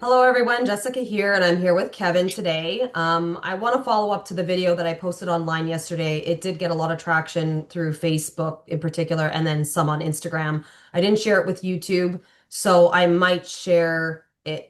Hello everyone, Jessica here, and I'm here with Kevin today. I want to follow up to the video that I posted online yesterday. It did get a lot of traction through Facebook in particular, and then some on Instagram. I didn't share it with YouTube, so I might share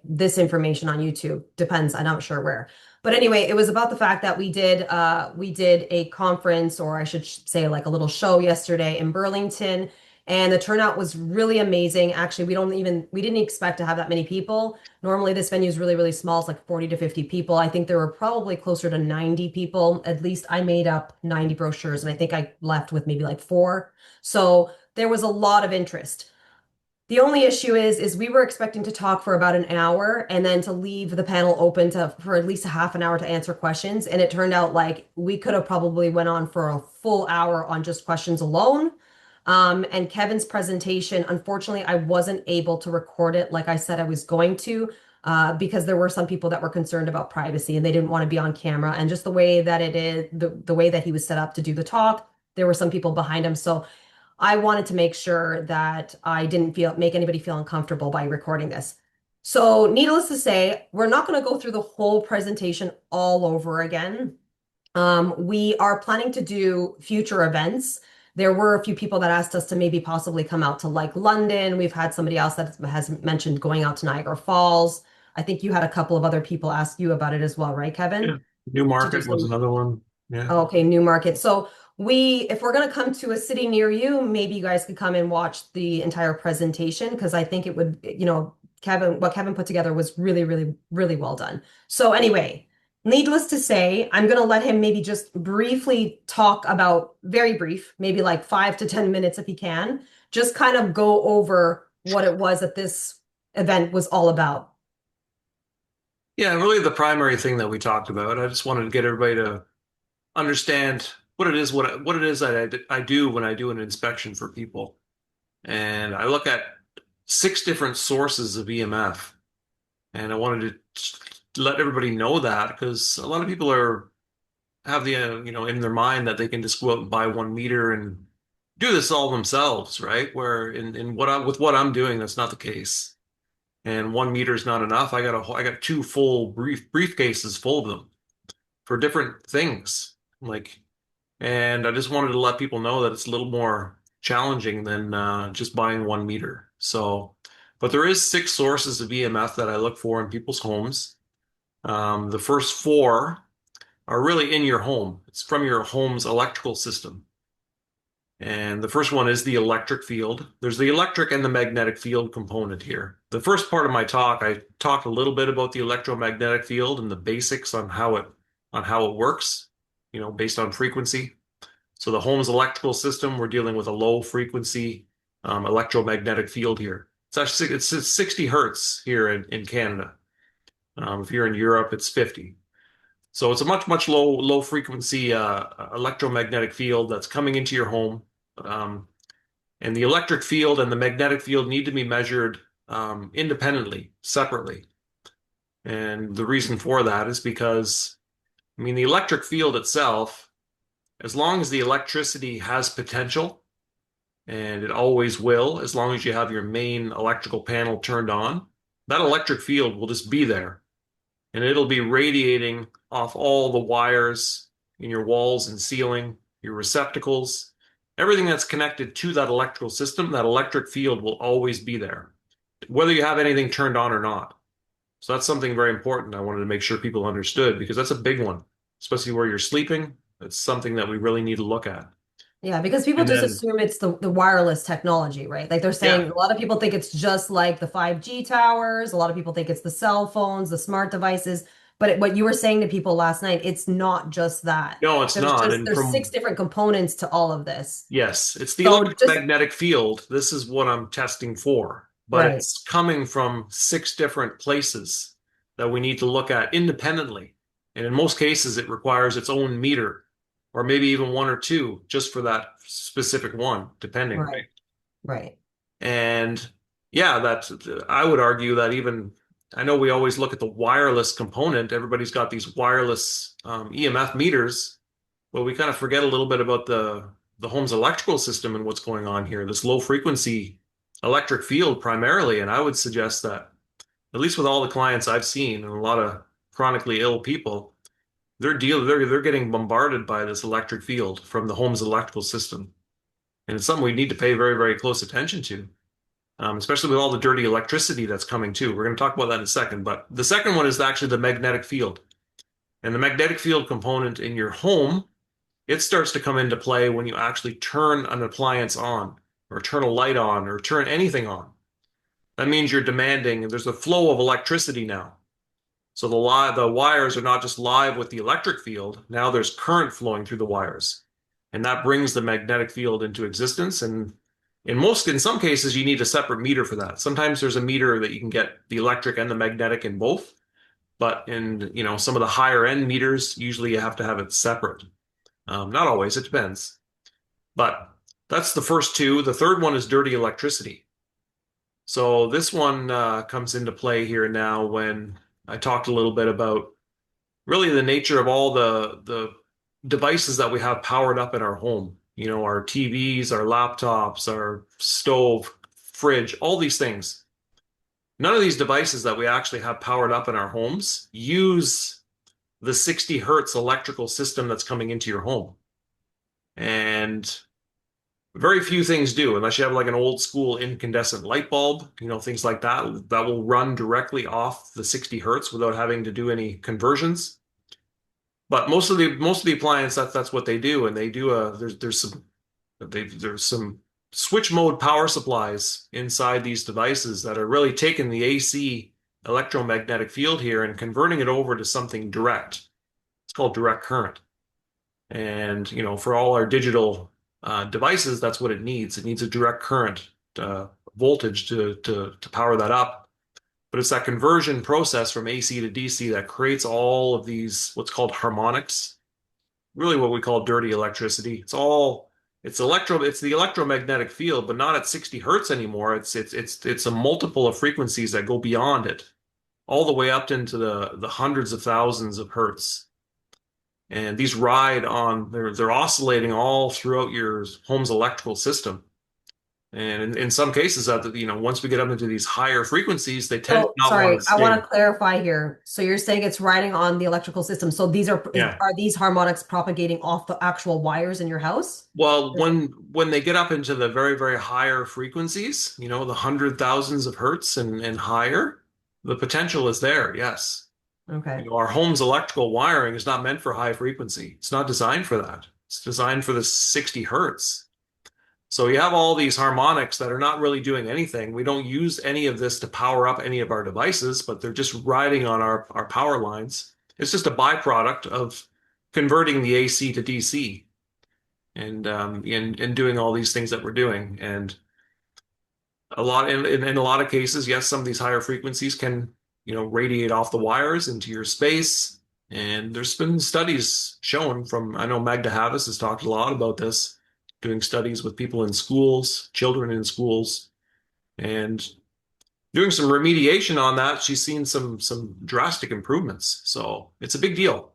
this information on YouTube. Depends, I'm not sure where. But anyway, it was about the fact that we did a conference, or I should say like a little show yesterday in Burlington, and the turnout was really amazing. Actually, we didn't expect to have that many people. Normally, this venue is really, really small. It's like 40 to 50 people. I think there were probably closer to 90 people. At least I made up 90 brochures, and I think I left with maybe like four. So there was a lot of interest. The only issue is we were expecting to talk for about an hour and then to leave the panel open to for at least a half an hour to answer questions. And it turned out like we could have probably went on for a full hour on just questions alone. And Kevin's presentation, unfortunately, I wasn't able to record it like I said I was going to, because there were some people that were concerned about privacy and they didn't want to be on camera. And just the way that it is, the way that he was set up to do the talk, there were some people behind him. So I wanted to make sure that I didn't make anybody feel uncomfortable by recording this. So, needless to say, we're not going to go through the whole presentation all over again. We are planning to do future events. There were a few people that asked us to maybe possibly come out to like London. We've had somebody else that has mentioned going out to Niagara Falls. I think you had a couple of other people ask you about it as well, right, Yeah. Kevin? To do Newmarket was some. another one. Yeah. Oh, okay, Newmarket. So if we're going to come to a city near you, maybe you guys could come and watch the entire presentation because I think it would, what Kevin put together was really, really, really well done. So anyway, needless to say, I'm going to let him maybe just briefly talk about, very brief, maybe like 5 to 10 minutes if he can, just kind of go over what it was that this event was all about. Yeah, really the primary thing that we talked about. I just wanted to get everybody to understand what it is that I do when I do an inspection for people. And I look at six different sources of EMF. And I wanted to let everybody know that because a lot of people have in their mind that they can just go out and buy 1 meter and do this all themselves, right? Where in with what I'm doing, that's not the case. And 1 meter is not enough. I got two full briefcases full of them for different things. Like, and I just wanted to let people know that it's a little more challenging than just buying 1 meter. So, but there is six sources of EMF that I look for in people's homes. The first four are really in your home. It's from your home's electrical system. And the first one is the electric field. There's the electric and the magnetic field component here. The first part of my talk, I talked a little bit about the electromagnetic field and the basics on how it works, based on frequency. So the home's electrical system, we're dealing with a low frequency electromagnetic field here. It's 60 hertz here in Canada. If you're in Europe, it's 50. So it's a much low frequency electromagnetic field that's coming into your home. Um, and the electric field and the magnetic field need to be measured independently, separately. And the reason for that is because, I mean, the electric field itself, as long as the electricity has potential, and it always will, as long as you have your main electrical panel turned on, that electric field will just be there. And it'll be radiating off all the wires in your walls and ceiling, your receptacles, everything that's connected to that electrical system, that electric field will always be there, whether you have anything turned on or not. So that's something very important I wanted to make sure people understood because that's a big one, especially where you're sleeping. It's something that we really need to look at. Yeah, because people And just then, assume it's the wireless technology, right? Like they're yeah, saying a lot of people think it's just like the 5G towers. A lot of people think it's the cell phones, the smart devices. But what you were saying to people last night, it's not just that. no, it's not. And There's six from, different components to all of this. yes, it's the So just electromagnetic field. This is what I'm testing for, but right, it's coming from six different places that we need to look at independently. And in most cases, it requires its own meter, or maybe even one or two, just for that specific one, depending, right, right? right. And yeah, I would argue that even I know we always look at the wireless component. Everybody's got these wireless EMF meters, but we kind of forget a little bit about the home's electrical system and what's going on here. This low frequency electric field primarily, and I would suggest that at least with all the clients I've seen and a lot of chronically ill people, they're getting bombarded by this electric field from the home's electrical system. And it's something we need to pay very, very close attention to, especially with all the dirty electricity that's coming too. We're going to talk about that in a second. But the second one is actually the magnetic field. And the magnetic field component in your home, it starts to come into play when you actually turn an appliance on, or turn a light on, or turn anything on. That means you're demanding, there's a flow of electricity now. So the wires are not just live with the electric field. Now there's current flowing through the wires. And that brings the magnetic field into existence. And in some cases, you need a separate meter for that. Sometimes there's a meter that you can get the electric and the magnetic in both. But in, some of the higher end meters, usually you have to have it separate. Not always, it depends. But that's the first two. The third one is dirty electricity. So this one comes into play here now when I talked a little bit about really the nature of all the devices that we have powered up in our home. Our TVs, our laptops, our stove, fridge, all these things. None of these devices that we actually have powered up in our homes use the 60 hertz electrical system that's coming into your home. And very few things do, unless you have like an old school incandescent light bulb, things like that, that will run directly off the 60 hertz without having to do any conversions. But most of the appliance, that's what they do, and they do there's some switch mode power supplies inside these devices that are really taking the AC electromagnetic field here and converting it over to something direct. It's called direct current. And, for all our digital devices, that's what it needs. It needs a direct current voltage to power that up. But it's that conversion process from AC to DC that creates all of these, what's called harmonics, really what we call dirty electricity. It's the electromagnetic field, but not at 60 hertz anymore. It's a multiple of frequencies that go beyond it, all the way up into the hundreds of thousands of hertz. And these they're oscillating all throughout your home's electrical system. And in some cases, once we get up into these higher frequencies, they tend to So, not want sorry, to I want stay. to clarify here. So you're saying it's riding on the electrical system. So Yeah. are these harmonics propagating off the actual wires in your house? Well, when they get up into the very, very higher frequencies, the hundred thousands of hertz and higher, the potential is there, yes. Okay. Our home's electrical wiring is not meant for high frequency. It's not designed for that. It's designed for the 60 hertz. So you have all these harmonics that are not really doing anything. We don't use any of this to power up any of our devices, but they're just riding on our power lines. It's just a byproduct of converting the AC to DC and in doing all these things that we're doing. And in a lot of cases, yes, some of these higher frequencies can, radiate off the wires into your space. And there's been studies shown I know Magda Havas has talked a lot about this, doing studies with people in schools, children in schools, and doing some remediation on that. She's seen some drastic improvements. So it's a big deal.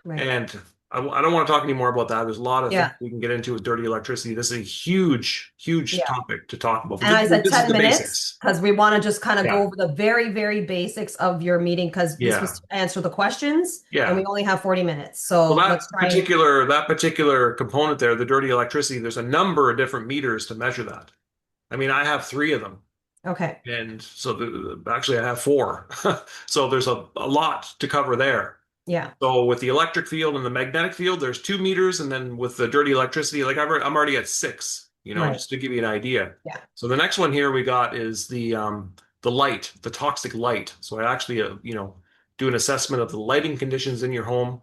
Right. And I don't want to talk anymore about that. There's a lot of things Yeah. we can get into with dirty electricity. This is a huge, huge Yeah. topic to talk about. But And I said this is 10 the minutes basics. because we want to just kind of go Yeah. over the very, very basics of your meeting because this was Yeah. to answer the questions and Yeah. we only have 40 minutes. Well, So let's try and, that particular component there, the dirty electricity, there's a number of different meters to measure that. I mean, I have three of them. okay. And so actually I have four. So there's a lot to cover there. Yeah. So with the electric field and the magnetic field, there's 2 meters. And then with the dirty electricity, like I'm already at six, Right. just to give you an idea. Yeah. So the next one here we got is the light, the toxic light. So I actually, do an assessment of the lighting conditions in your home.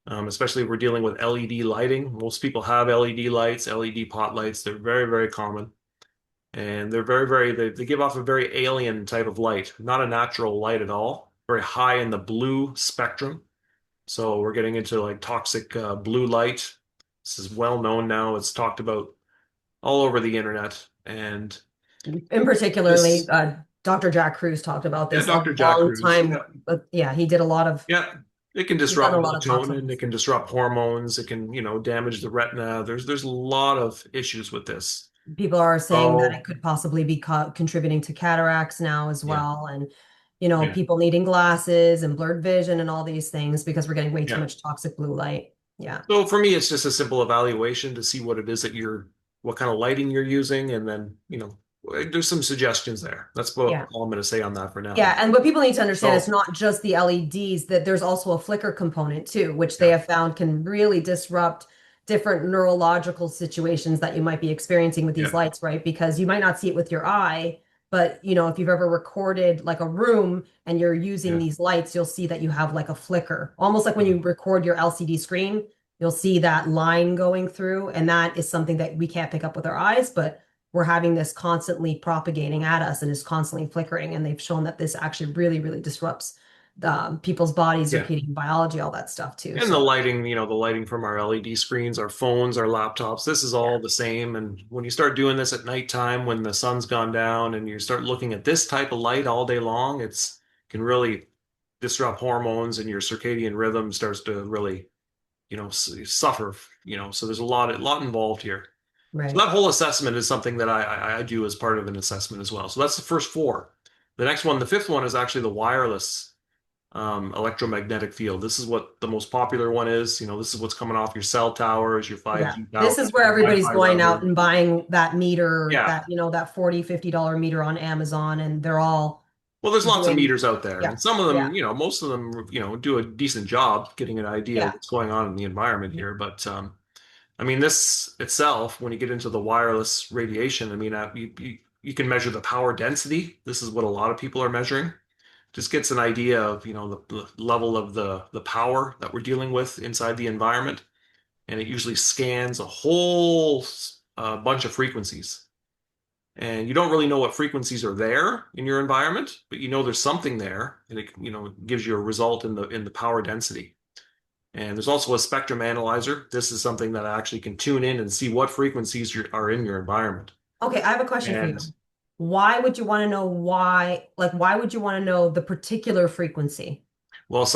Especially if we're dealing with LED lighting. Most people have LED lights, LED pot lights. They're very, very common. And they're very, very, they give off a very alien type of light, not a natural light at all, very high in the blue spectrum. So we're getting into like toxic blue light. This is well known now. It's talked about all over the internet. And In particularly, this, Dr. Jack Cruz talked about yeah, this a Dr. Jack long Cruz. time. Yeah. But yeah, he did a lot of, Yeah. It can he's done disrupt a lot of talks on melatonin. It this. can disrupt hormones. It can, damage the retina. There's a lot of issues with this. People are saying that it So could possibly be contributing to cataracts now as yeah. well. And Yeah. people needing glasses and blurred vision and all these things because we're getting way too Yeah. much toxic blue light. Yeah. So for me, it's just a simple evaluation to see what it is that what kind of lighting you're using, and then, there's some suggestions there. That's Yeah. all I'm going to say on that for now. Yeah, and what people need to understand is So, not just the LEDs, that there's also a flicker component too, which they yeah, have found can really disrupt different neurological situations that you might be experiencing with these yeah, lights, right? Because you might not see it with your eye, but if you've ever recorded like a room and you're using yeah, these lights, you'll see that you have like a flicker. Almost like when yeah, you record your LCD screen, you'll see that line going through, and that is something that we can't pick up with our eyes, but we're having this constantly propagating at us and is constantly flickering. And they've shown that this actually really, really disrupts people's bodies, yeah. circadian biology, all that stuff too. And the So lighting, the lighting from our LED screens, our phones, our laptops, this is yeah, all the same. And when you start doing this at nighttime, when the sun's gone down, and you start looking at this type of light all day long, it's can really disrupt hormones, and your circadian rhythm starts to really, suffer. So there's a lot involved here. So right. that whole assessment is something that I do as part of an assessment as well. So that's the first four. The next one, the fifth one, is actually the wireless electromagnetic field. This is what the most popular one is. This is what's coming off your cell towers, your Yeah. 5G This towers, is where your everybody's Wi-Fi going out router. and buying that meter, Yeah. that 40, $50 meter on Amazon, and they're all Well, there's lots of doing, meters out there, yeah, and some of yeah, them, most of them, do a decent job getting an idea of yeah. what's going on in the environment here. But I mean, this itself, when you get into the wireless radiation, I mean, you can measure the power density. This is what a lot of people are measuring. Just gets an idea of, the level of the power that we're dealing with inside the environment. And it usually scans a whole bunch of frequencies. And you don't really know what frequencies are there in your environment, but you know there's something there, and it, gives you a result in the power density. And there's also a spectrum analyzer. This is something that actually can tune in and see what frequencies are in your environment. Okay, I have a question for And you. Why would you want to know why would you want to know the particular frequency? well,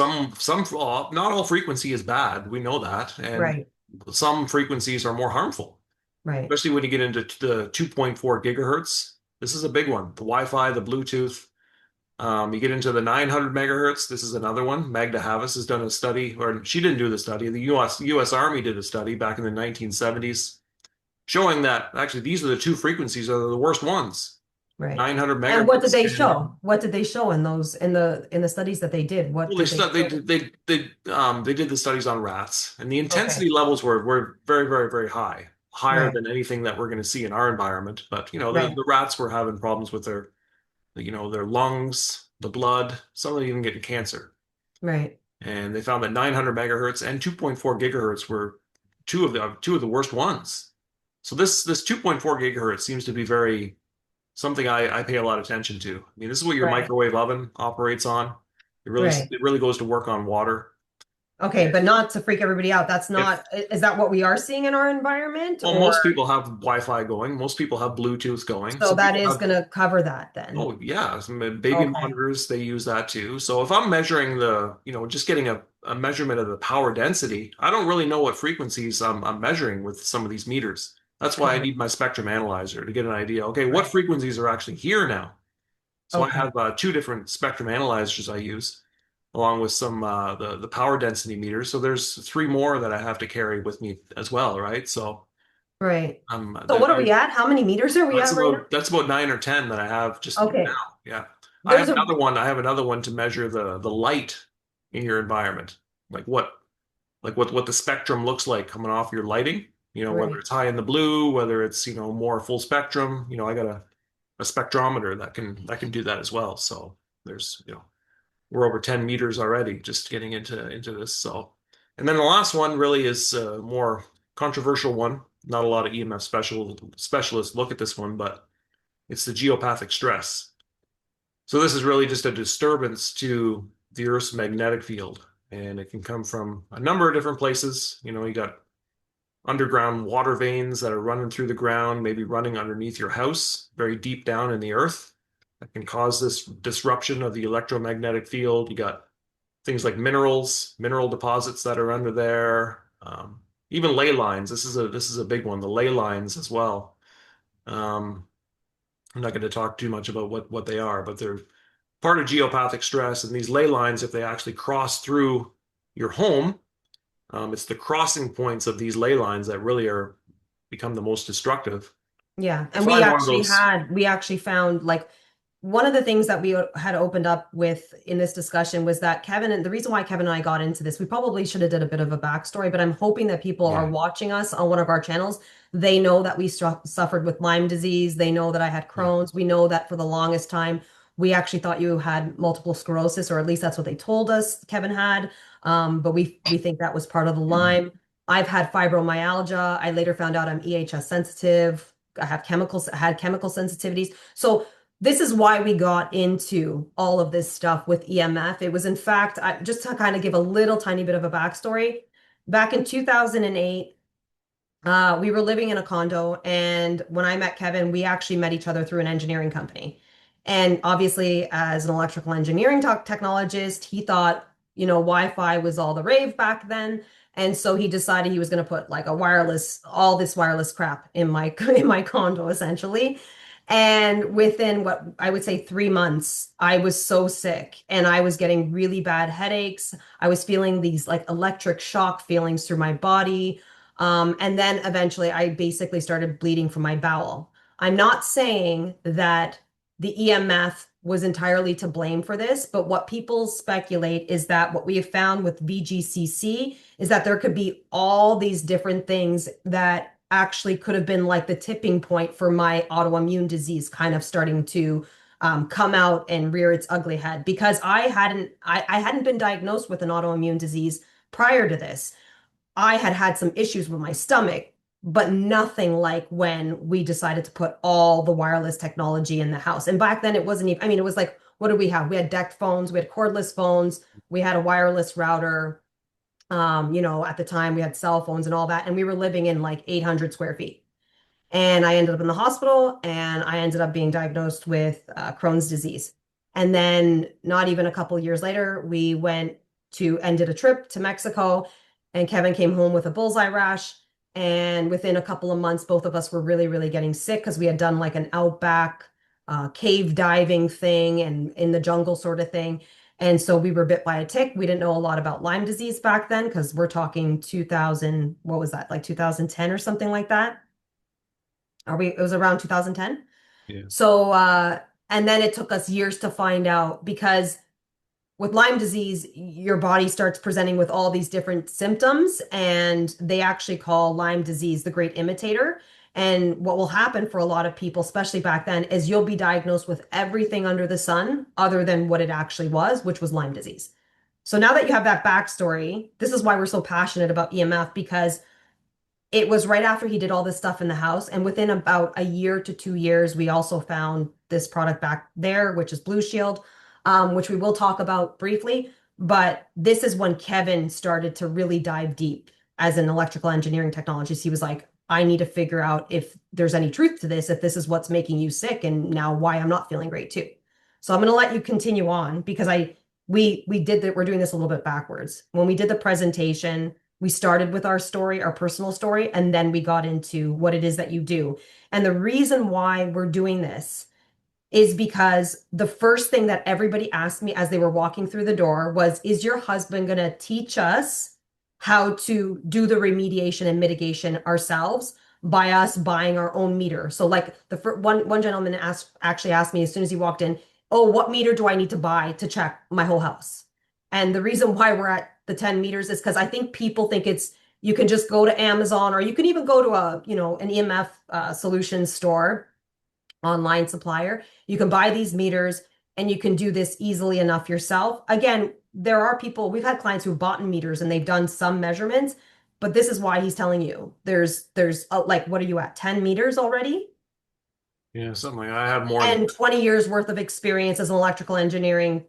not all frequency is bad. We know that. And Right, some frequencies are more harmful, right, especially when you get into the 2.4 gigahertz. This is a big one. The Wi-Fi, the Bluetooth. You get into the 900 megahertz. This is another one. Magda Havas has done a study, or she didn't do the study. The U.S. Army did a study back in the 1970s showing that actually these are the two frequencies that are the worst ones. right. 900 And what did megahertz they and show? What did they show in those in the studies that they did? What well, they did they stu- they show? did they did the studies on rats, and the Okay, intensity levels were very, very, very high, higher right, than anything that we're going to see in our environment. But right, the rats were having problems with their lungs, the blood. Some of them even getting cancer. right. And they found that 900 megahertz and 2.4 gigahertz were two of the worst ones. So this 2.4 gigahertz seems to be very something I pay a lot of attention to. I mean, this is what your Right. microwave oven operates on. Right. It really goes to work on water. Okay, but not to freak everybody out. That's If not, is that what we are seeing in our environment? Well, Or most people have Wi-Fi going, most people have Bluetooth going. so Some that people is have going to cover that then. Oh yeah, baby Okay. monitors, they use that too. So if I'm measuring just getting a measurement of the power density, I don't really know what frequencies I'm measuring with some of these meters. That's why I Right. need my spectrum analyzer to get an idea. Okay, what Right. frequencies are actually here now? So I Okay. have two different spectrum analyzers I use, along with some the power density meters. So there's three more that I have to carry with me as well, right? So Right. So that what are we at? How many meters are we at right now? that's about 9 or 10 that I have just now. Okay. Yeah. There's a, I have another one to measure the light in your environment. Like what the spectrum looks like coming off your lighting, whether right. it's high in the blue, whether it's, more full spectrum. I got a spectrometer that can do that as well. So there's, we're over 10 meters already just getting into this. So, and then the last one really is a more controversial one. Not a lot of EMF specialists look at this one, but it's the geopathic stress. So this is really just a disturbance to the Earth's magnetic field, and it can come from a number of different places. You got underground water veins that are running through the ground, maybe running underneath your house, very deep down in the earth, that can cause this disruption of the electromagnetic field. You got things like mineral deposits that are under there, even ley lines. This is a big one. The ley lines as well. Um, I'm not going to talk too much about what they are, but part of geopathic stress, and these ley lines, if they actually cross through your home, it's the crossing points of these ley lines that really are become the most destructive. Yeah, I and find one of those, we actually found like one of the things that we had opened up with in this discussion was that Kevin, and the reason why Kevin and I got into this, we probably should have did a bit of a backstory, but I'm hoping that people are yeah, watching us on one of our channels. They know that we suffered with Lyme disease. They know that I had yeah, Crohn's. We know that for the longest time, we actually thought you had multiple sclerosis, or at least that's what they told us Kevin had. But we think that was part of the Lyme. I've had fibromyalgia. I later found out I'm EHS sensitive. I had chemical sensitivities. So this is why we got into all of this stuff with EMF. It was, in fact, just to kind of give a little tiny bit of a backstory. Back in 2008, we were living in a condo, and when I met Kevin, we actually met each other through an engineering company. And obviously, as an electrical engineering technologist, he thought, Wi-Fi was all the rave back then. And so he decided he was going to put like all this wireless crap in my in my condo, essentially. And within what I would say 3 months, I was so sick and I was getting really bad headaches. I was feeling these like electric shock feelings through my body. And then eventually I basically started bleeding from my bowel. I'm not saying that the EMF was entirely to blame for this, but what people speculate is that what we have found with VGCC is that there could be all these different things that actually could have been like the tipping point for my autoimmune disease kind of starting to come out and rear its ugly head because I hadn't been diagnosed with an autoimmune disease prior to this. I had had some issues with my stomach, but nothing like when we decided to put all the wireless technology in the house. And back then it wasn't even, I mean, it was like, what did we have? We had decked phones, we had cordless phones, we had a wireless router. At the time we had cell phones and all that, and we were living in like 800 square feet. And I ended up in the hospital and I ended up being diagnosed with Crohn's disease. And then, not even a couple years later, we went to and did a trip to Mexico. And Kevin came home with a bullseye rash. And within a couple of months, both of us were really, really getting sick because we had done like an outback cave diving thing and in the jungle sort of thing. And so we were bit by a tick. We didn't know a lot about Lyme disease back then because we're talking 2000, what was that, like 2010 or something like that? It was around 2010. yeah, So, and then it took us years to find out because with Lyme disease, your body starts presenting with all these different symptoms, and they actually call Lyme disease the great imitator. And what will happen for a lot of people, especially back then, is you'll be diagnosed with everything under the sun other than what it actually was, which was Lyme disease. So now that you have that backstory, this is why we're so passionate about EMF because it was right after he did all this stuff in the house. And within about a year to 2 years, we also found this product back there, which is Blue Shield, which we will talk about briefly. But this is when Kevin started to really dive deep as an electrical engineering technologist. He was like, I need to figure out if there's any truth to this, if this is what's making you sick, and now why I'm not feeling great too. So I'm going to let you continue on because we did that. We're doing this a little bit backwards. When we did the presentation, we started with our story, our personal story, and then we got into what it is that you do. And the reason why we're doing this is because the first thing that everybody asked me as they were walking through the door was, is your husband going to teach us how to do the remediation and mitigation ourselves by us buying our own meter? So like one gentleman actually asked me as soon as he walked in, oh, what meter do I need to buy to check my whole house? And the reason why we're at the 10 meters is because I think people think you can just go to Amazon or you can even go to an EMF solutions store, online supplier. You can buy these meters and you can do this easily enough yourself. Again, there are people, we've had clients who've bought meters and they've done some measurements, but this is why he's telling you there's like, what are you at, 10 meters already? yeah, something like that. I have more than And 20 years worth of experience as an electrical engineer.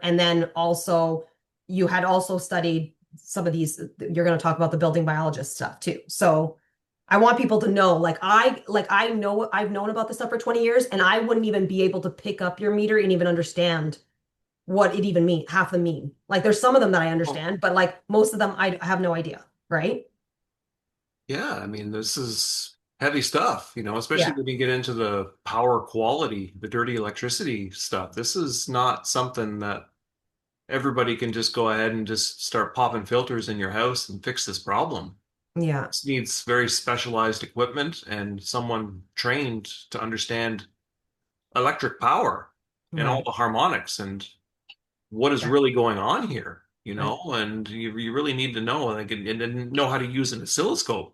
And then also you had also studied some of these, you're going to talk about the building biologist stuff too. So I want people to know, I know I've known about this stuff for 20 years and I wouldn't even be able to pick up your meter and even understand what it even mean, half the mean. Like there's some of them that I oh, understand, but like most of them I have no idea, right? yeah, I mean, this is. heavy stuff, especially Yeah. when you get into the power quality, the dirty electricity stuff. This is not something that everybody can just go ahead and just start popping filters in your house and fix this problem. Yeah. This needs very specialized equipment and someone trained to understand electric power and all Right. the harmonics and what is Yeah. really going on here, Right. and you really need to know and know how to use an oscilloscope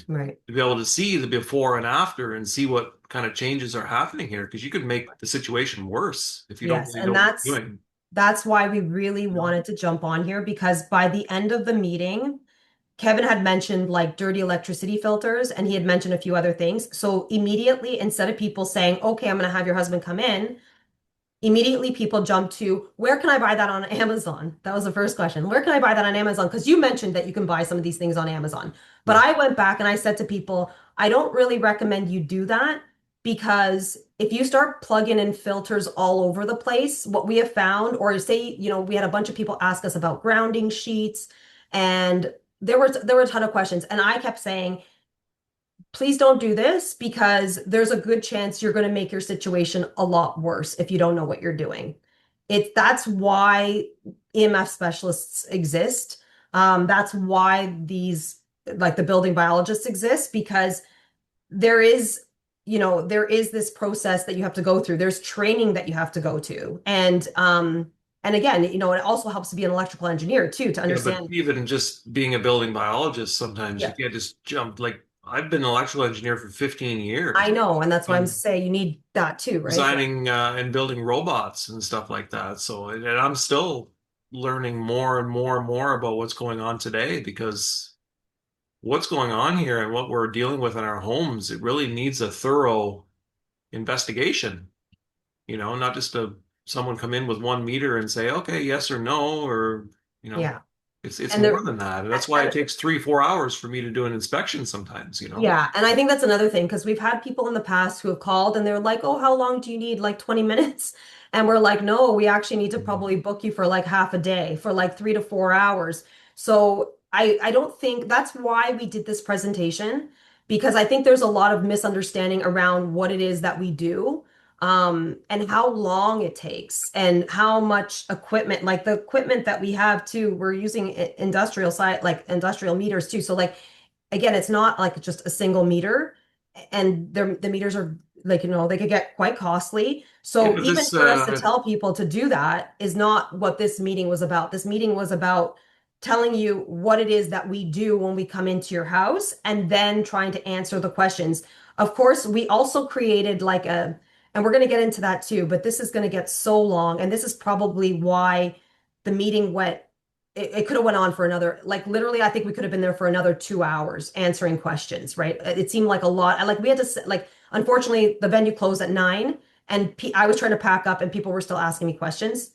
Right. to be able to see the before and after and see what kind of changes are happening here because you could make the situation worse if you don't Yes. really And know what you're doing. that's why we really You know? wanted to jump on here because by the end of the meeting, Kevin had mentioned like dirty electricity filters and he had mentioned a few other things. So immediately, instead of people saying, okay, I'm going to have your husband come in, immediately people jump to where can I buy that on Amazon? That was the first question. Where can I buy that on Amazon? Because you mentioned that you can buy some of these things on Amazon. But Yeah. I went back and I said to people, I don't really recommend you do that because if you start plugging in filters all over the place, what we have found, or say, we had a bunch of people ask us about grounding sheets and there were a ton of questions. And I kept saying, please don't do this because there's a good chance you're going to make your situation a lot worse if you don't know what you're doing. That's why EMF specialists exist. That's why these like the building biologists exist because there is there is this process that you have to go through. There's training that you have to go to. And again, it also helps to be an electrical engineer too to Yeah, but understand. even just being a building biologist, sometimes you Yeah, can't just jump. Like I've been an electrical engineer for 15 I years. know, and that's why I'm I'm saying you need that too, right? Yeah. designing and building robots and stuff like that. So, and I'm still learning more and more and more about what's going on today because what's going on here and what we're dealing with in our homes, it really needs a thorough investigation. Not just someone come in with one meter and say, okay, yes or no, or, you know, Yeah. it's And more there, than that. And that's why it and takes 3, 4 hours for me to do an inspection sometimes. yeah, and I think that's another thing because we've had people in the past who have called and they're like, "Oh, how long do you need? Like 20 minutes?" And we're like, "No, we actually need to Mhm. probably book you for like half a day, for like 3 to 4 hours." So I don't think that's why we did this presentation because I think there's a lot of misunderstanding around what it is that we do, and how long it takes and how much equipment, like the equipment that we have too, we're using industrial side, like industrial meters too. So like again, it's not like just a single meter, and the meters are like, they could get quite costly. Yeah, So but even this, for us to tell people to do that is not what this meeting was about. This meeting was about telling you what it is that we do when we come into your house and then trying to answer the questions. Of course, we also created and we're going to get into that too, but this is going to get so long, and this is probably why the meeting went it could have went on for another, like literally, I think we could have been there for another 2 hours answering questions, right? It seemed like a lot. Like we had to, like, unfortunately, the venue closed at 9 and I was trying to pack up and people were still asking me questions.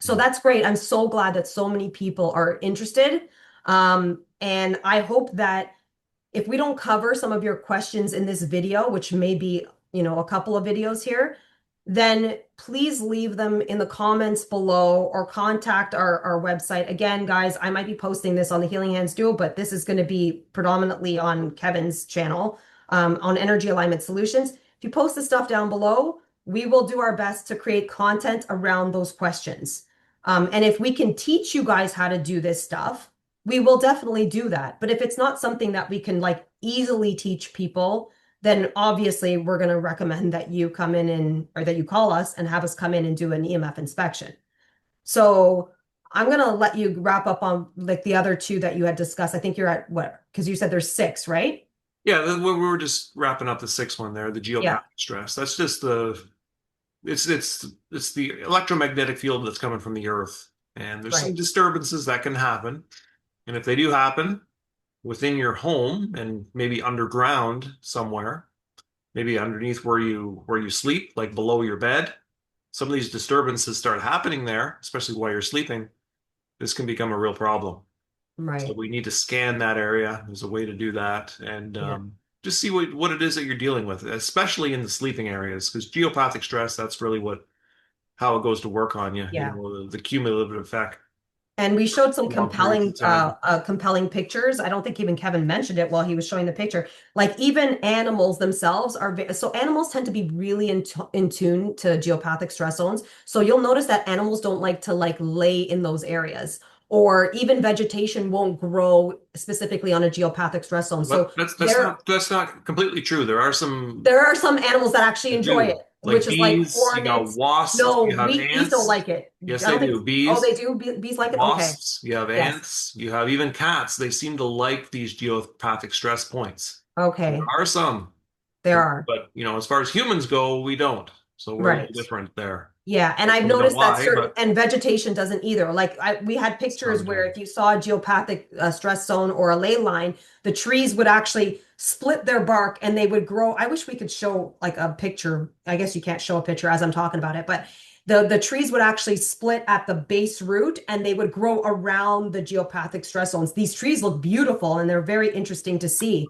So that's great. I'm so glad that so many people are interested. And I hope that if we don't cover some of your questions in this video, which may be, a couple of videos here, then please leave them in the comments below or contact our website. Again, guys, I might be posting this on the Healing Hands Duo, but this is going to be predominantly on Kevin's channel, on Energy Alignment Solutions. If you post the stuff down below, we will do our best to create content around those questions. And if we can teach you guys how to do this stuff, we will definitely do that. But if it's not something that we can like easily teach people, then obviously we're going to recommend that you come in or that you call us and have us come in and do an EMF inspection. So I'm going to let you wrap up on like the other two that you had discussed. I think you're at what? Because you said there's six, right? yeah, we were just wrapping up the sixth one there, the Yeah, geopathic stress. That's just it's the electromagnetic field that's coming from the Earth. And there's some right, disturbances that can happen. And if they do happen within your home and maybe underground somewhere, maybe underneath where you sleep, like below your bed, some of these disturbances start happening there, especially while you're sleeping, this can become a real problem. So right. we need to scan that area. There's a way to do that and Yeah, just see what it is that you're dealing with, especially in the sleeping areas, because geopathic stress, that's really how it goes to work on you, yeah. the cumulative effect. And we showed some long periods of time. compelling pictures. I don't think even Kevin mentioned it while he was showing the picture. Like even animals themselves are so animals tend to be really in tune to geopathic stress zones. So you'll notice that animals don't like to like lay in those areas, or even vegetation won't grow specifically on a geopathic stress zone. But So there that's not completely true. There are some there are some animals that actually that enjoy do. it, Like which is like bees, you got hornets. wasps, No, you have bees don't ants. like it. Yes, I they don't think. do. Oh, they Bees, do. Bees like it. Okay. wasps, you have Yes. ants, you have even cats. They seem to like these geopathic stress points. So there Okay. are some, There are. but as far as humans go, we don't. So we're a little Right. different there. Yeah, and Don't I've really know noticed that why, certain but and vegetation doesn't either. Like we had pictures where sometimes. if you saw a geopathic stress zone or a ley line, the trees would actually split their bark and they would grow. I wish we could show like a picture. I guess you can't show a picture as I'm talking about it, but the trees would actually split at the base root and they would grow around the geopathic stress zones. These trees look beautiful and they're very interesting to see.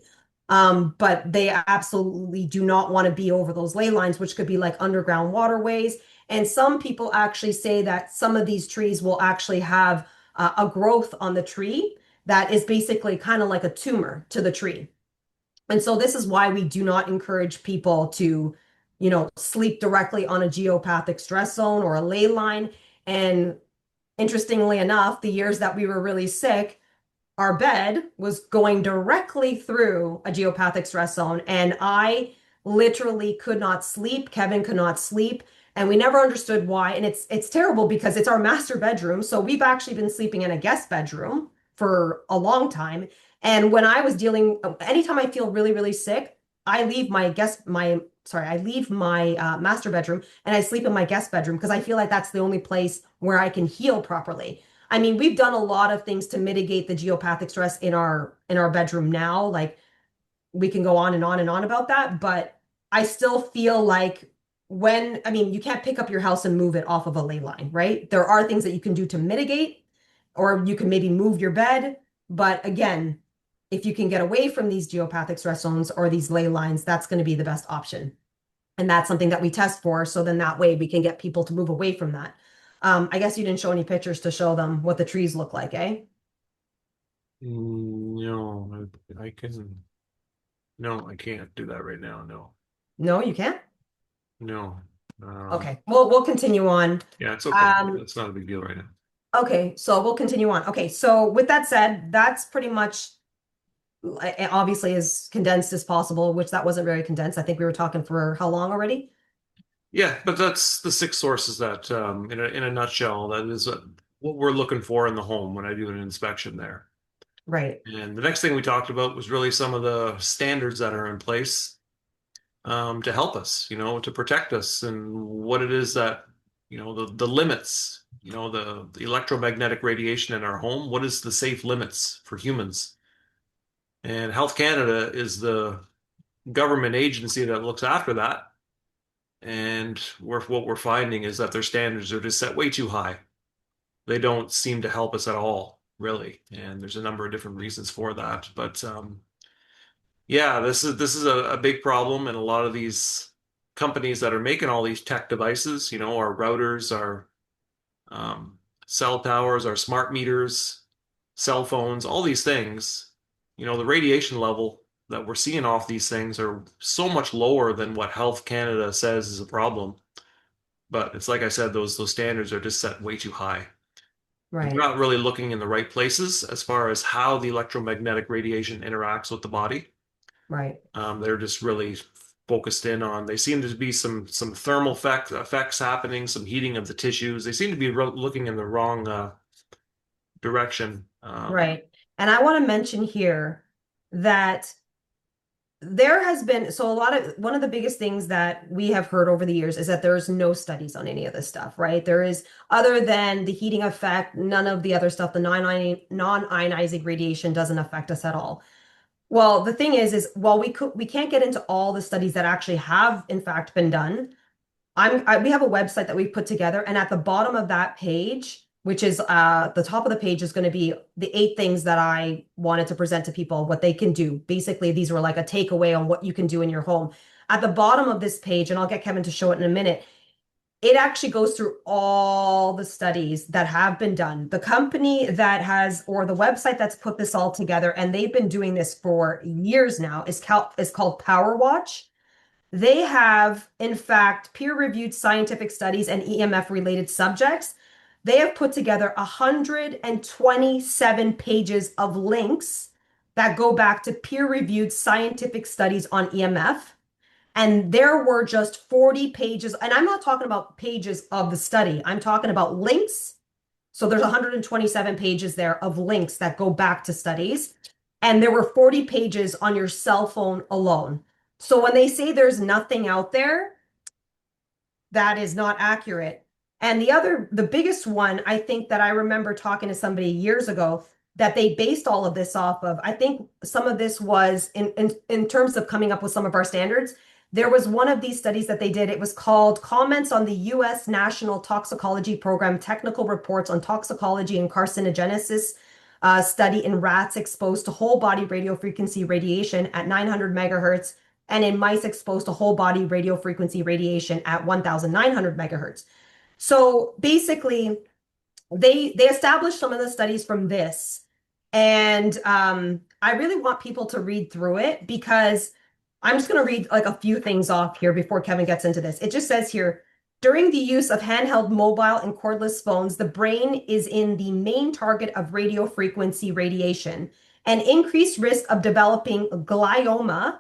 But they absolutely do not want to be over those ley lines, which could be like underground waterways. And some people actually say that some of these trees will actually have a growth on the tree that is basically kind of like a tumor to the tree. And so this is why we do not encourage people to, sleep directly on a geopathic stress zone or a ley line. And interestingly enough, the years that we were really sick, our bed was going directly through a geopathic stress zone. And I literally could not sleep. Kevin could not sleep. And we never understood why. And it's terrible because it's our master bedroom. So we've actually been sleeping in a guest bedroom for a long time. And when I was anytime I feel really, really sick, I leave I leave my master bedroom and I sleep in my guest bedroom because I feel like that's the only place where I can heal properly. I mean, we've done a lot of things to mitigate the geopathic stress in our bedroom now. Like we can go on and on and on about that, but I still feel like I mean, you can't pick up your house and move it off of a ley line, right? There are things that you can do to mitigate, or you can maybe move your bed. But again, if you can get away from these geopathic stress zones or these ley lines, that's going to be the best option. And that's something that we test for. So then that way we can get people to move away from that. I guess you didn't show any pictures to show them what the trees look like, eh? No, I can. No, I can't do that right now. No, No, you can't? no. Okay. Well, we'll continue on. Yeah, it's okay. Um, It's not a big deal right now. okay, so we'll continue on. Okay, so with that said, that's pretty much obviously as condensed as possible, which that wasn't very condensed. I think we were talking for how long already? Yeah, but that's the six sources that, in a nutshell, that is what we're looking for in the home when I do an inspection there. Right, And the next thing we talked about was really some of the standards that are in place to help us, to protect us, and what it is that, the limits, the electromagnetic radiation in our home. What is the safe limits for humans? And Health Canada is the government agency that looks after that. And what we're finding is that their standards are just set way too high. They don't seem to help us at all, really. And there's a number of different reasons for that. But yeah, this is a big problem, and a lot of these companies that are making all these tech devices, our routers, our um, cell towers, our smart meters, cell phones, all these things, the radiation level that we're seeing off these things are so much lower than what Health Canada says is a problem. But it's like I said, those standards are just set way too high. And they're right, not really looking in the right places as far as how the electromagnetic radiation interacts with the body. right. They're just really focused in on. They seem to be some thermal effects happening, some heating of the tissues. They seem to be looking in the wrong direction. Right. And I want to mention here that there has been so a lot of one of the biggest things that we have heard over the years is that there's no studies on any of this stuff, right? There is other than the heating effect, none of the other stuff, the non-ionizing radiation doesn't affect us at all. Well, the thing is while we can't get into all the studies that actually have in fact been done, we have a website that we've put together, and at the bottom of that page, which is the top of the page is going to be the 8 things that I wanted to present to people, what they can do. Basically, these were like a takeaway on what you can do in your home. At the bottom of this page, and I'll get Kevin to show it in a minute, it actually goes through all the studies that have been done. The company that has, or the website that's put this all together, and they've been doing this for years now, is called Power Watch. They have, in fact, peer-reviewed scientific studies and EMF related subjects. They have put together 127 pages of links that go back to peer-reviewed scientific studies on EMF. And there were just 40 pages. And I'm not talking about pages of the study, I'm talking about links. So there's 127 pages there of links that go back to studies. And there were 40 pages on your cell phone alone. So when they say there's nothing out there, that is not accurate. And the biggest one, I think that I remember talking to somebody years ago that they based all of this off of. I think some of this was in terms of coming up with some of our standards. There was one of these studies that they did. It was called Comments on the U.S. National Toxicology Program Technical Reports on Toxicology and Carcinogenesis Study in rats exposed to whole body radio frequency radiation at 900 megahertz and in mice exposed to whole body radio frequency radiation at 1900 megahertz. So basically, they established some of the studies from this, and I really want people to read through it because I'm just going to read like a few things off here before Kevin gets into this. It just says here, during the use of handheld mobile and cordless phones, the brain is in the main target of radio frequency radiation. An increased risk of developing glioma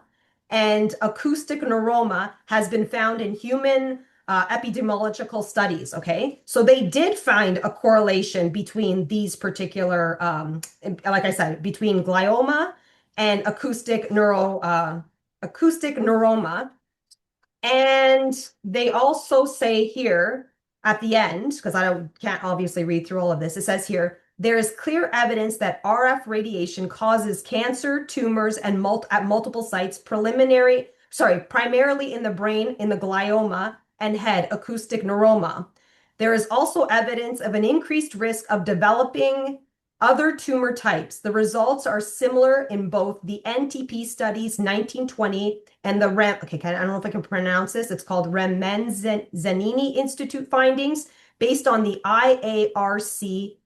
and acoustic neuroma has been found in human epidemiological studies. Okay, so they did find a correlation between these particular, like I said, between glioma and acoustic neuroma. And they also say here at the end, because can't obviously read through all of this, it says here, there is clear evidence that RF radiation causes cancer, tumors, and at multiple sites, primarily in the brain, in the glioma, and head, acoustic neuroma. There is also evidence of an increased risk of developing other tumor types. The results are similar in both the NTP studies 1920 and the I don't know if I can pronounce this. It's called Zanini Institute findings based on the IARC.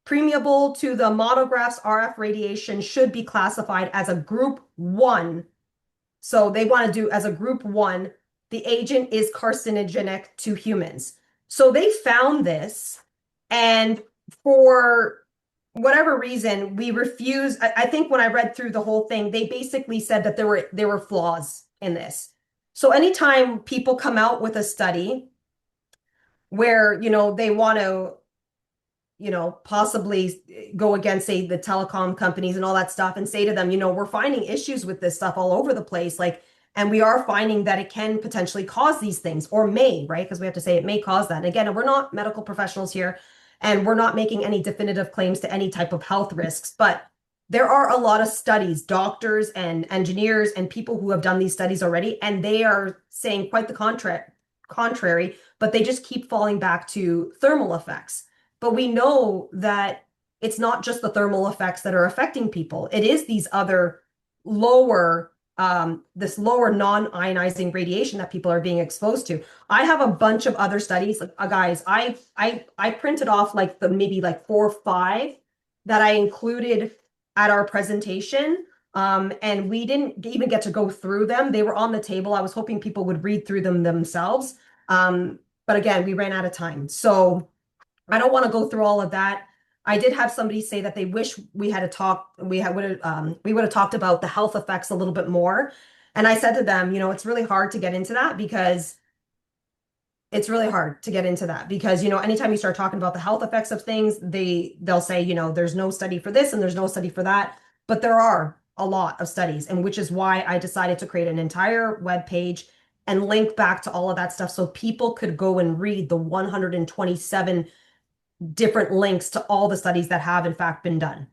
Permeable to the monographs, RF radiation should be classified as a group 1. So they want to do as a group 1. The agent is carcinogenic to humans. So they found this, and for whatever reason, we refuse. I think when I read through the whole thing, they basically said that there were flaws in this. So anytime people come out with a study where, they want to, possibly go against, say, the telecom companies and all that stuff and say to them, we're finding issues with this stuff all over the place. Like, and we are finding that it can potentially cause these things, or may, right? Because we have to say it may cause that. And again, we're not medical professionals here, and we're not making any definitive claims to any type of health risks. But there are a lot of studies, doctors and engineers and people who have done these studies already, and they are saying quite the contrary, but they just keep falling back to thermal effects. But we know that it's not just the thermal effects that are affecting people. It is these other lower this lower non-ionizing radiation that people are being exposed to. I have a bunch of other studies, guys. I printed off like maybe like 4 or 5 that I included at our presentation, and we didn't even get to go through them. They were on the table. I was hoping people would read through them themselves, but again, we ran out of time, so I don't want to go through all of that. I did have somebody say that they wish we had we would have talked about the health effects a little bit more. And I said to them, it's really hard to get into that because anytime you start talking about the health effects of things, they'll say, there's no study for this and there's no study for that. But there are a lot of studies, and which is why I decided to create an entire web page and link back to all of that stuff so people could go and read the 127 different links to all the studies that have in fact been done.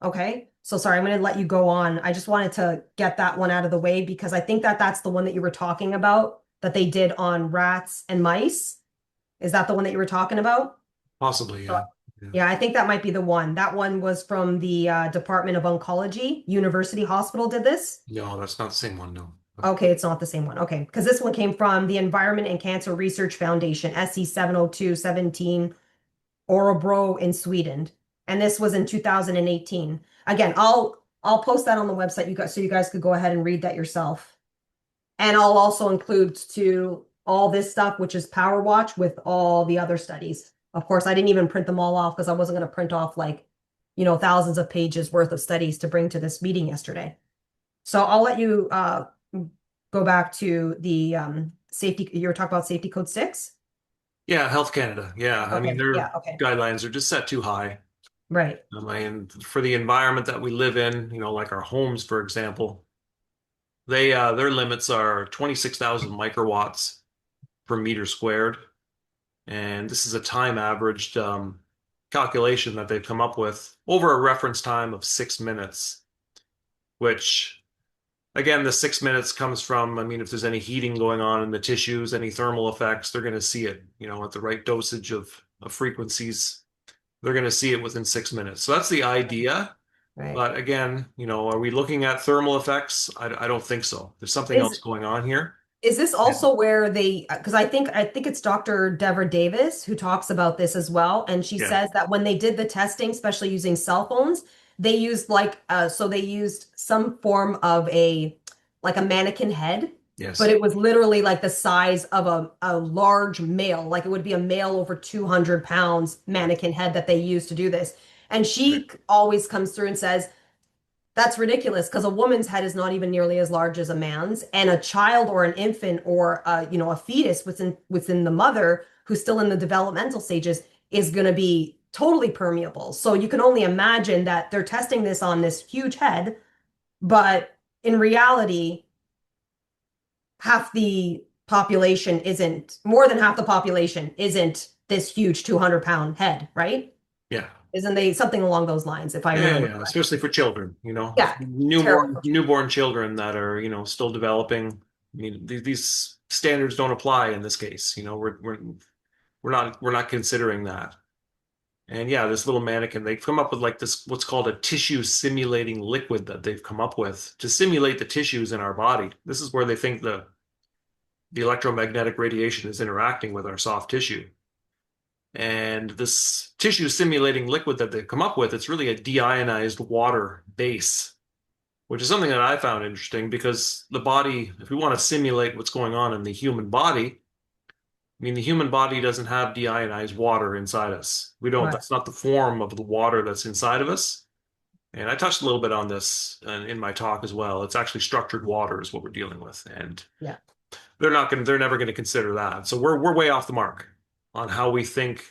Okay, so sorry, I'm going to let you go on. I just wanted to get that one out of the way because I think that that's the one that you were talking about that they did on rats and mice. Is that the one that you were talking about? Possibly, yeah. Yeah, I think that might be the one. That one was from the Department of Oncology. University Hospital did this. No, that's not the same one, no. Okay, it's not the same one. Okay, because this one came from the Environment and Cancer Research Foundation, SE 70217, Orebro in Sweden. And this was in 2018. Again, I'll post that on the website you guys so you guys could go ahead and read that yourself. And I'll also include to all this stuff, which is Power Watch with all the other studies. Of course, I didn't even print them all off because I wasn't going to print off like, thousands of pages worth of studies to bring to this meeting yesterday. So I'll let you go back to the safety. You were talking about safety code 6. Yeah, Health Canada. Yeah, I mean Okay. their Yeah. Okay. guidelines are just set too high. Right. I mean, for the environment that we live in, like our homes, for example, their limits are 26,000 microwatts per meter squared, and this is a time averaged calculation that they've come up with over a reference time of 6 minutes, which again, the 6 minutes comes from, I mean, if there's any heating going on in the tissues, any thermal effects, they're going to see it, at the right dosage of frequencies. They're going to see it within 6 minutes. So that's the idea. Right. But again, are we looking at thermal effects? I don't think so. There's something else Is going on here. Is this And also where they, because I think it's Dr. Deborah Davis who talks about this as well. And she yeah, says that when they did the testing, especially using cell phones, they used so they used some form of like a mannequin head, but yes, it was literally like the size of a large male, like it would be a male over 200 pounds mannequin head that they used to do this. And right. she always comes through and says, that's ridiculous because a woman's head is not even nearly as large as a man's, and a child or an infant or a fetus within the mother who's still in the developmental stages is going to be totally permeable. So you can only imagine that they're testing this on this huge head, but in reality, half the population isn't more than half the population isn't this huge 200-pound head, right? Yeah. Isn't they something along those lines, if I Yeah, remember yeah, correctly? especially for children, Yeah, terrible newborn for children. newborn children that are, still developing. I mean, these standards don't apply in this case. We're not considering that. And yeah, this little mannequin, they've come up with like this, what's called a tissue simulating liquid that they've come up with to simulate the tissues in our body. This is where they think the electromagnetic radiation is interacting with our soft tissue. And this tissue simulating liquid that they've come up with, it's really a deionized water base, which is something that I found interesting because the body, if we want to simulate what's going on in the human body, I mean, the human body doesn't have deionized water inside us. We don't, Right. that's not the form of the water that's inside of us. And I touched a little bit on this in my talk as well. It's actually structured water is what we're dealing with. And Yeah. they're never going to consider that. So we're way off the mark on how we think,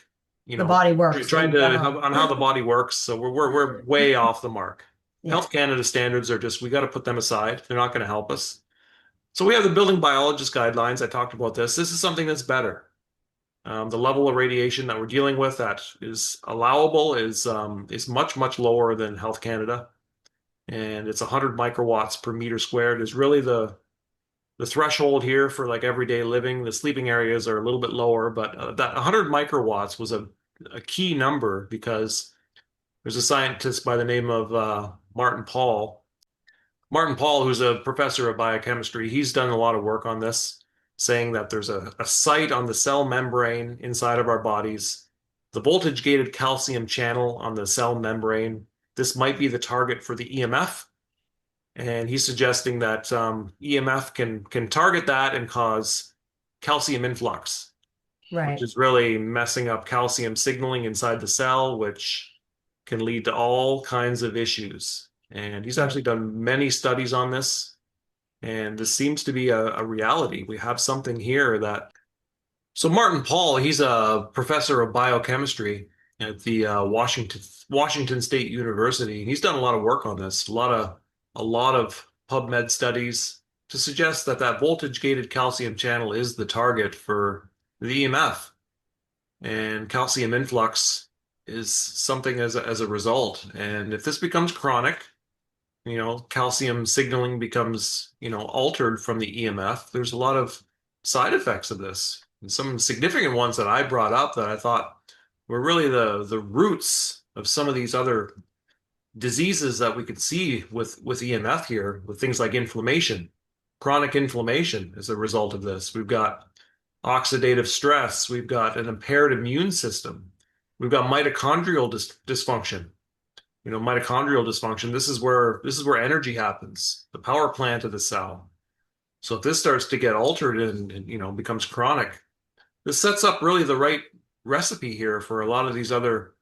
The body works trying in to, general. on how the body works. So we're way off the mark. Yeah. Health Canada standards are just, we got to put them aside. They're not going to help us. So we have the building biologist guidelines. I talked about this. This is something that's better. The level of radiation that we're dealing with that is allowable is much, much lower than Health Canada. And it's 100 microwatts per meter squared is really the threshold here for like everyday living. The sleeping areas are a little bit lower, but that 100 microwatts was a key number because there's a scientist by the name of Martin Paul. Martin Paul, who's a professor of biochemistry, he's done a lot of work on this, saying that there's a site on the cell membrane inside of our bodies, the voltage gated calcium channel on the cell membrane. This might be the target for the EMF. And he's suggesting that EMF can target that and cause calcium influx, which Right. is really messing up calcium signaling inside the cell, which can lead to all kinds of issues. And he's Right. actually done many studies on this, and this seems to be a reality. We have something here that. So Martin Paul, he's a professor of biochemistry at the Washington State University. He's done a lot of work on this, a lot of PubMed studies to suggest that that voltage gated calcium channel is the target for the EMF, and calcium influx is something as a result. And if this becomes chronic, calcium signaling becomes, altered from the EMF. There's a lot of side effects of this. And some significant ones that I brought up that I thought were really the roots of some of these other diseases that we could see with EMF here, with things like inflammation. chronic inflammation as a result of this. We've got oxidative stress. We've got an impaired immune system. We've got mitochondrial dysfunction. Mitochondrial dysfunction. This is where energy happens, the power plant of the cell. So if this starts to get altered and becomes chronic, this sets up really the right recipe here for a lot of these other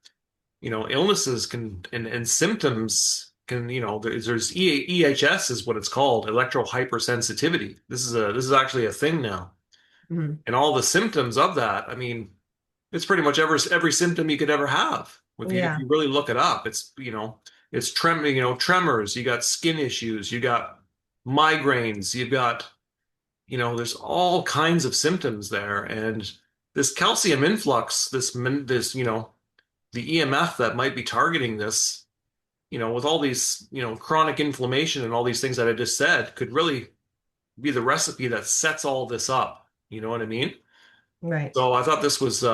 illnesses and symptoms there's EHS is what it's called, electro hypersensitivity. This is actually a thing now. Mhm. And all the symptoms of that, I mean, it's pretty much every symptom you could ever have. If Yeah, you really look it up, it's tremors, you got skin issues, you got migraines, you've got, there's all kinds of symptoms there. And this calcium influx, the EMF that might be targeting this, with all these, chronic inflammation and all these things that I just said, could really be the recipe that sets all this up. You know what I mean? right, So I thought this was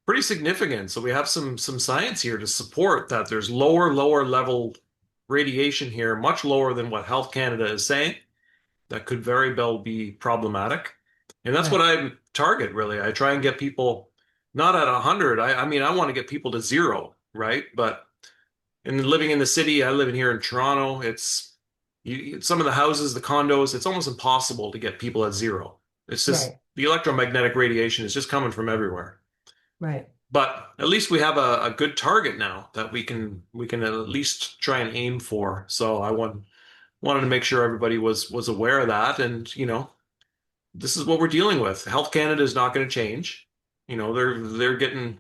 pretty significant. So we have some science here to support that there's lower level radiation here, much lower than what Health Canada is saying. That could very well be problematic. And that's what right, I target, really. I try and get people not at 100. I mean, I want to get people to zero, right? But living in the city, I live in here in Toronto. Some of the houses, the condos, it's almost impossible to get people at zero. It's just right, the electromagnetic radiation is just coming from everywhere. right, But at least we have a good target now that we can at least try and aim for. So wanted to make sure everybody was aware of that, and this is what we're dealing with. Health Canada is not going to change. They're getting,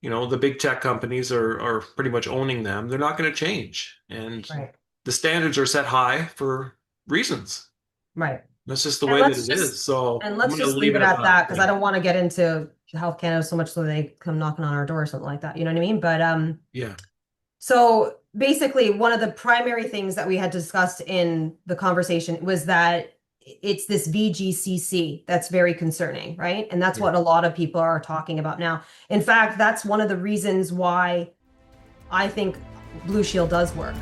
the big tech companies are pretty much owning them. They're not going to change, and right, the standards are set high for reasons. right. That's just the And way that let's it just is. So and I'm let's going to just leave leave it it at at that. that because I Yeah. don't want to get into Health Canada so much so they come knocking on our door or something like that. You know what I mean? But Yeah. so basically, one of the primary things that we had discussed in the conversation was that it's this VGCC that's very concerning, right? And that's Yeah. what a lot of people are talking about now. In fact, that's one of the reasons why I think Blue Shield does work.